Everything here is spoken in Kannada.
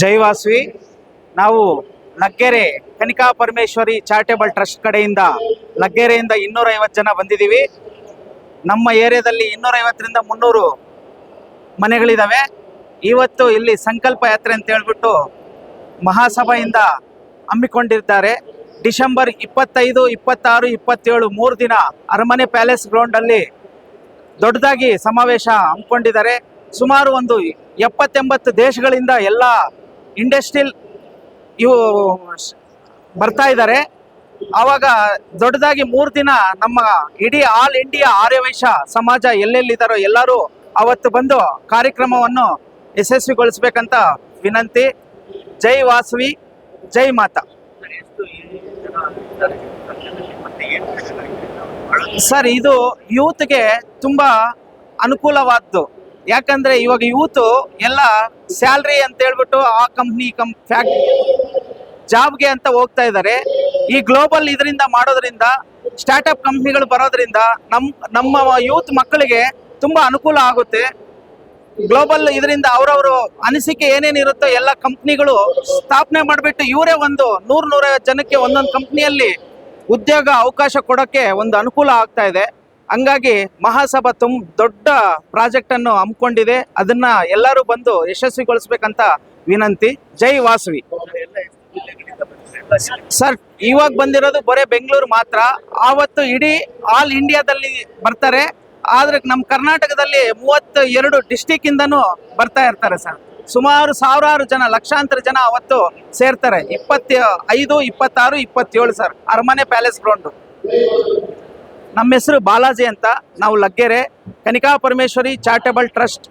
ಜೈ ವಾಸವಿ. ನಾವು ಲಗ್ಗೆರೆ ಕನಿಕಾ ಪರಮೇಶ್ವರಿ ಚಾರಿಟೇಬಲ್ ಟ್ರಸ್ಟ್ ಕಡೆಯಿಂದ ಲಗ್ಗೆರೆಯಿಂದ 250 ಜನ ಬಂದಿದ್ದೀವಿ. ನಮ್ಮ ಏರಿಯಾದಲ್ಲಿ 250ರಿಂದ 300 ಮನೆಗಳಿದ್ದಾವೆ. ಇವತ್ತು ಇಲ್ಲಿ ಸಂಕಲ್ಪ ಯಾತ್ರೆ ಅಂತ ಹೇಳ್ಬಿಟ್ಟು ಮಹಾಸಭೆಯಿಂದ ಹಮ್ಮಿಕೊಂಡಿದ್ದಾರೆ. ಡಿಸೆಂಬರ್ 25, 26, 27 3 ದಿನ ಅರಮನೆ ಪ್ಯಾಲೇಸ್ ಗ್ರೌಂಡಲ್ಲಿ ದೊಡ್ಡದಾಗಿ ಸಮಾವೇಶ ಹಮ್ಮಿಕೊಂಡಿದ್ದಾರೆ. ಸುಮಾರು ಒಂದು 70-80 ದೇಶಗಳಿಂದ ಎಲ್ಲ ಇಂಡಸ್ಟ್ರಿಯಲ್ ಇವು ಬರ್ತಾ ಇದ್ದಾರೆ. ಆವಾಗ ದೊಡ್ಡದಾಗಿ 3 ದಿನ ನಮ್ಮ ಇಡೀ ಆಲ್ ಇಂಡಿಯಾ ಆರ್ಯವೈಶ್ಯ ಸಮಾಜ ಎಲ್ಲೆಲ್ಲಿದ್ದಾರೋ ಎಲ್ಲರೂ ಅವತ್ತು ಬಂದು ಕಾರ್ಯಕ್ರಮವನ್ನು ಯಶಸ್ವಿಗೊಳಿಸ್ಬೇಕಂತ ವಿನಂತಿ. ಜೈ ವಾಸವಿ, ಜೈ ಮಾತಾ. ಸರ್, ಇದು ಯೂತ್ಗೆ ತುಂಬಾ ಅನುಕೂಲವಾದ್ದು. ಯಾಕಂದ್ರೆ ಇವಾಗ ಯೂತ್ ಎಲ್ಲ ಸ್ಯಾಲ್ರಿ ಅಂತ ಹೇಳ್ಬಿಟ್ಟು ಆ ಕಂಪ್ನಿ ಜಾಬ್ಗೆ ಅಂತ ಹೋಗ್ತಾ ಇದ್ದಾರೆ. ಈ ಗ್ಲೋಬಲ್ ಇದರಿಂದ ಮಾಡೋದ್ರಿಂದ, ಸ್ಟಾರ್ಟ್ಅಪ್ ಕಂಪ್ನಿಗಳು ಬರೋದ್ರಿಂದ ನಮ್ಮ ಯೂತ್ ಮಕ್ಕಳಿಗೆ ತುಂಬಾ ಅನುಕೂಲ ಆಗುತ್ತೆ. ಗ್ಲೋಬಲ್ ಇದರಿಂದ ಅವರವರು ಅನಿಸಿಕೆ ಏನೇನಿರುತ್ತೋ ಎಲ್ಲ ಕಂಪ್ನಿಗಳು ಸ್ಥಾಪನೆ ಮಾಡಿಬಿಟ್ಟು ಇವರೇ ಒಂದು 100-150 ಜನಕ್ಕೆ ಒಂದೊಂದು ಕಂಪ್ನಿಯಲ್ಲಿ ಉದ್ಯೋಗ ಅವಕಾಶ ಕೊಡೋಕ್ಕೆ ಒಂದು ಅನುಕೂಲ ಆಗ್ತಾ ಇದೆ. ಹಂಗಾಗಿ ಮಹಾಸಭಾ ದೊಡ್ಡ ಪ್ರಾಜೆಕ್ಟ್ ಅನ್ನು ಹಮ್ಮಿಕೊಂಡಿದೆ. ಅದನ್ನ ಎಲ್ಲರೂ ಬಂದು ಯಶಸ್ವಿಗೊಳಿಸ್ಬೇಕಂತ ವಿನಂತಿ. ಜೈ ವಾಸವಿ. ಸರ್, ಇವಾಗ ಬಂದಿರೋದು ಬರೇ ಬೆಂಗಳೂರು ಮಾತ್ರ. ಆವತ್ತು ಇಡೀ ಆಲ್ ಇಂಡಿಯಾದಲ್ಲಿ ಬರ್ತಾರೆ. ಆದ್ರೆ ನಮ್ಮ ಕರ್ನಾಟಕದಲ್ಲಿ 32 ಡಿಸ್ಟಿಕ್ ಇಂದನೂ ಬರ್ತಾ ಇರ್ತಾರೆ ಸರ್. ಸುಮಾರು ಸಾವಿರಾರು ಜನ, ಲಕ್ಷಾಂತರ ಜನ ಅವತ್ತು ಸೇರ್ತಾರೆ. 25, 26, 27 ಸರ್, ಅರಮನೆ ಪ್ಯಾಲೇಸ್ ಗ್ರೌಂಡ್. ನಮ್ಮ ಹೆಸರು ಬಾಲಾಜಿ ಅಂತ. ನಾವು ಲಗ್ಗೆರೆ ಕನಿಕಾ ಪರಮೇಶ್ವರಿ ಚಾರಿಟೇಬಲ್ ಟ್ರಸ್ಟ್